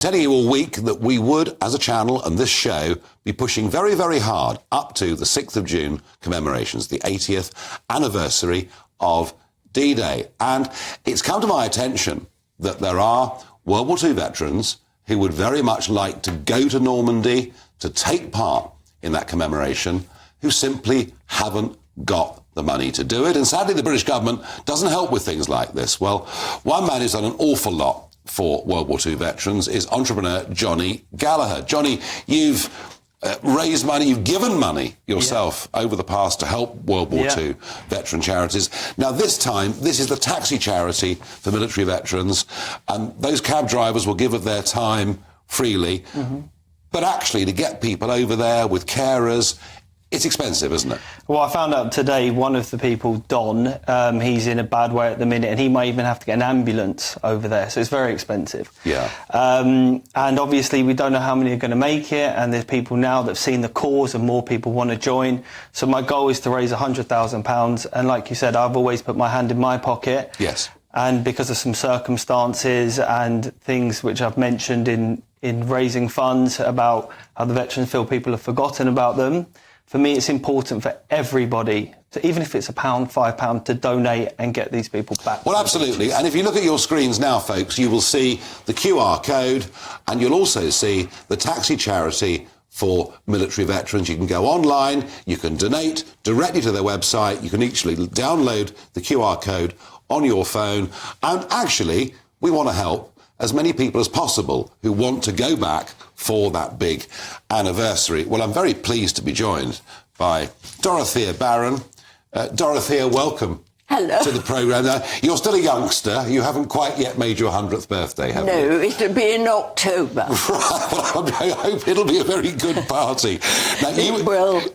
Telling you all week that we would, as a channel and this show, be pushing very, very hard up to the 6th of June commemorations, the 80th anniversary of D-Day. And it's come to my attention that there are World War II veterans who would very much like to go to Normandy to take part in that commemoration, who simply haven't got the money to do it. And sadly, the British government doesn't help with things like this. Well, one man who's done an awful lot for World War II veterans is entrepreneur Johnny Gallagher. Johnny, you've raised money, you've given money yourself over the past to help World War II veteran charities. Now, this time, this is the taxi charity for military veterans, and those cab drivers will give of their time freely. But actually, to get people over there with carers, it's expensive, isn't it? Well, I found out today one of the people, Don, he's in a bad way at the minute, and he might even have to get an ambulance over there, so it's very expensive. Yeah. And obviously we don't know how many are going to make it, and there's people now that have seen the cause and more people want to join. So my goal is to raise £100,000, and like you said, I've always put my hand in my pocket. Yes. And because of some circumstances and things which I've mentioned in raising funds about how the veterans feel people have forgotten about them, for me, it's important for everybody, to, even if it's £1, £5, to donate and get these people back. Well, absolutely. And if you look at your screens now, folks, you will see the QR code, and you'll also see the taxi charity for military veterans. You can go online, you can donate directly to their website, you can actually download the QR code on your phone, and actually, we want to help as many people as possible who want to go back for that big anniversary. Well, I'm very pleased to be joined by Dorothea Barron. Dorothea, welcome. Hello. To the programme. Now, you're still a youngster. You haven't quite yet made your 100th birthday, have you? No, it'll be in October. Right, well, I hope it'll be a very good party. Now,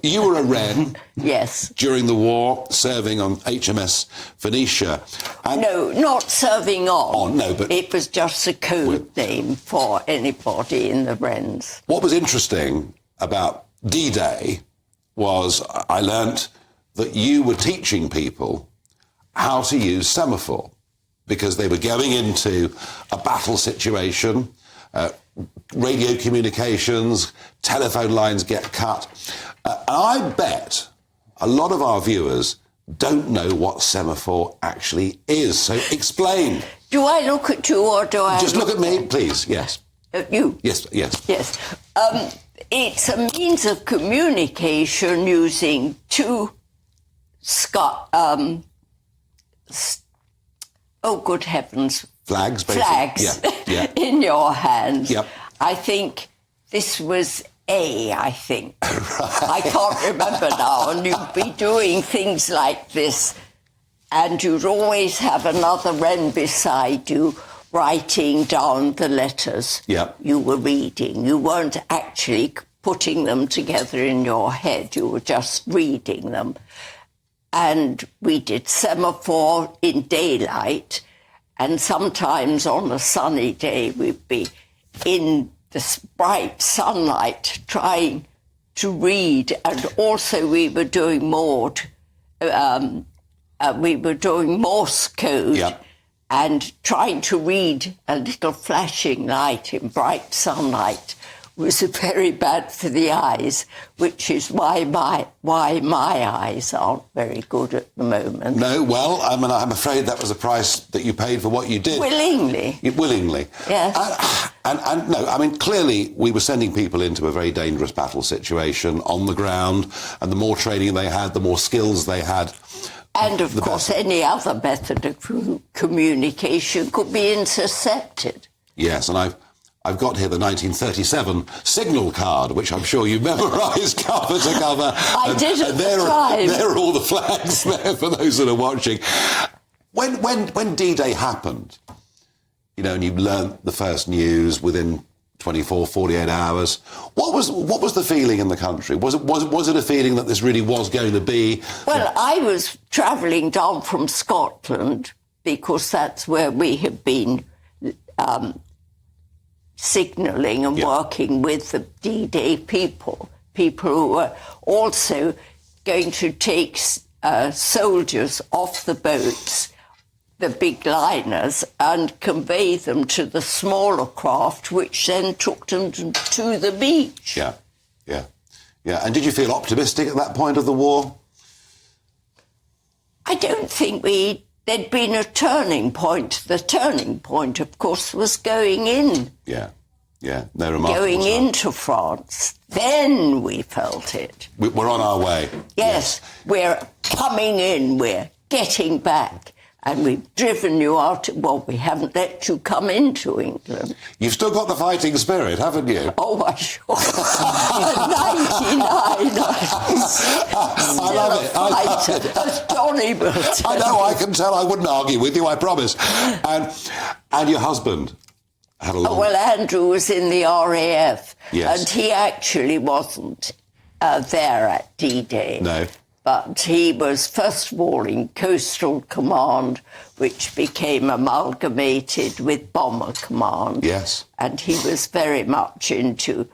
you were a Wren. Yes. During the war, serving on HMS Phoenicia. And no, not serving on. Oh, no, but it was just a code name for anybody in the Wrens. What was interesting about D-Day was I learnt that you were teaching people how to use semaphore, because they were going into a battle situation, radio communications, telephone lines get cut. And I bet a lot of our viewers don't know what semaphore actually is. So explain. Do I look at you or do I... Just look at me, please. Yes. You? Yes, yes. Yes. It's a means of communication using two... oh, good heavens. Flags, basically. Flags yeah. in your hands. Yep. I think this was I think. Right. I can't remember now. And you'd be doing things like this, and you'd always have another Wren beside you writing down the letters you were reading. You weren't actually putting them together in your head. You were just reading them. And we did semaphore in daylight, and sometimes on a sunny day we'd be in the bright sunlight trying to read, and also we were doing Morse code and trying to read a little flashing light in bright sunlight was very bad for the eyes, which is why my eyes aren't very good at the moment. No, well, I mean, I'm afraid that was the price that you paid for what you did. Willingly. Willingly. Yes. And no, I mean, clearly we were sending people into a very dangerous battle situation on the ground, and the more training they had, the more skills they had. And, of course, any other method of communication could be intercepted. Yes, and I've got here the 1937 signal card, which I'm sure you memorised cover to cover. I did at the time. There are all the flags there for those that are watching. When D-Day happened, you know, and you learnt the first news within 24, 48 hours, what was the feeling in the country? Was it a feeling that this really was going to be? Well, I was travelling down from Scotland because that's where we had been signalling and working with the D-Day people who were also going to take soldiers off the boats the big liners and convey them to the smaller craft, which then took them to the beach. Yeah, yeah, yeah. And did you feel optimistic at that point of the war? I don't think there'd been a turning point. The turning point, of course, was going in. Yeah, yeah. No, remarkable. Going into France. Then we felt it. We're on our way. Yes, we're coming in, we're getting back. And we've driven you out. Well, we haven't let you come into England. You've still got the fighting spirit, haven't you? Oh, I sure. 99. I love it. I love it. As Johnny will tell I know, I can tell. I wouldn't argue with you, I promise. And your husband had a long... Well, Andrew was in the RAF. Yes. And he actually wasn't there at D-Day. No. But he was, first of all, in Coastal Command, which became amalgamated with Bomber Command. Yes. And he was very much into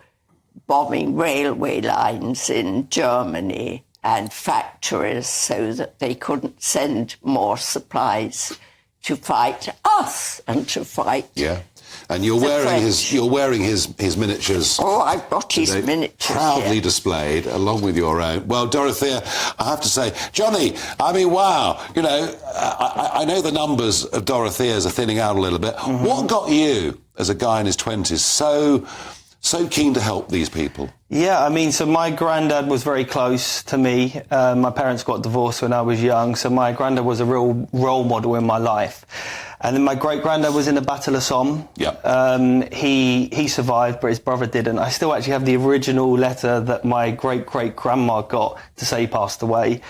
bombing railway lines in Germany and factories so that they couldn't send more supplies to fight us and to fight... Yeah. And you're wearing his miniatures. Oh, I've got his miniatures proudly here. displayed along with your own. Well, Dorothea, I have to say, Johnny, I mean, wow. You know, I know the numbers of Dorothea's are thinning out a little bit. Mm-hmm. What got you, as a guy in his 20s, so keen to help these people? Yeah, I mean, so my granddad was very close to me. My parents got divorced when I was young, so my granddad was a real role model in my life. And then my great-granddad was in the Battle of Somme. Yep. He survived, but his brother didn't. I still actually have the original letter that my great-great-grandma got to say he passed away.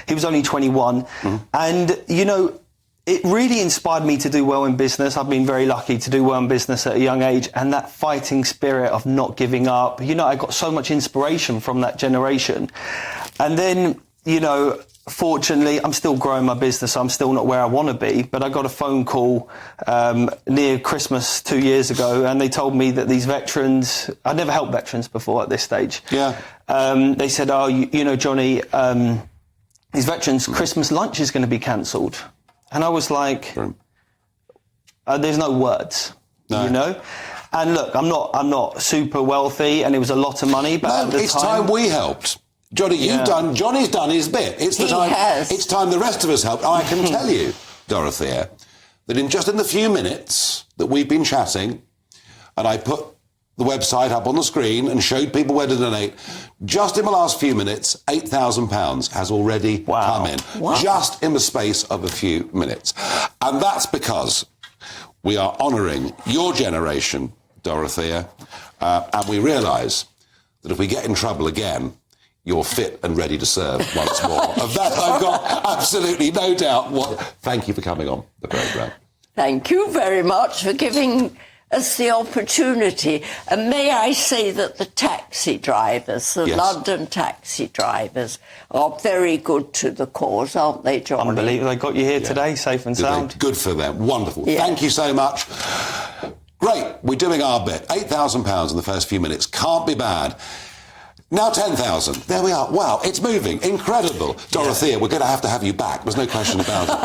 He was only 21. Mm-hmm. And, you know, it really inspired me to do well in business. I've been very lucky to do well in business at a young age, and that fighting spirit of not giving up. You know, I got so much inspiration from that generation. And then, you know, fortunately, I'm still growing my business. I'm still not where I want to be, but I got a phone call near Christmas 2 years ago, and they told me that these veterans, I'd never helped veterans before at this stage. Yeah. They said, oh, you know, Johnny, these veterans' Christmas lunch is going to be cancelled. And I was like, there's no words, you know? And look, I'm not super wealthy, and it was a lot of money, but at the it's time we helped. Johnny, Johnny's done his bit. It's time the rest of us help. I can tell you, Dorothea, that in the few minutes that we've been chatting, and I put the website up on the screen and showed people where to donate, just in the last few minutes, £8,000 has already come in. Wow. Just in the space of a few minutes. And that's because we are honouring your generation, Dorothea, and we realise that if we get in trouble again, you're fit and ready to serve once more. Of that, I've got absolutely no doubt. Thank you for coming on the programme. Thank you very much for giving us the opportunity. And may I say that the taxi drivers, the London taxi drivers, are very good to the cause, aren't they, Johnny? Unbelievable. They got you here today, safe and sound. Good for them. Wonderful. Yeah. Thank you so much. Great. We're doing our bit. £8,000 in the first few minutes. Can't be bad. Now 10,000. There we are. Wow, it's moving. Incredible. Dorothea, we're going to have you back. There's no question about it.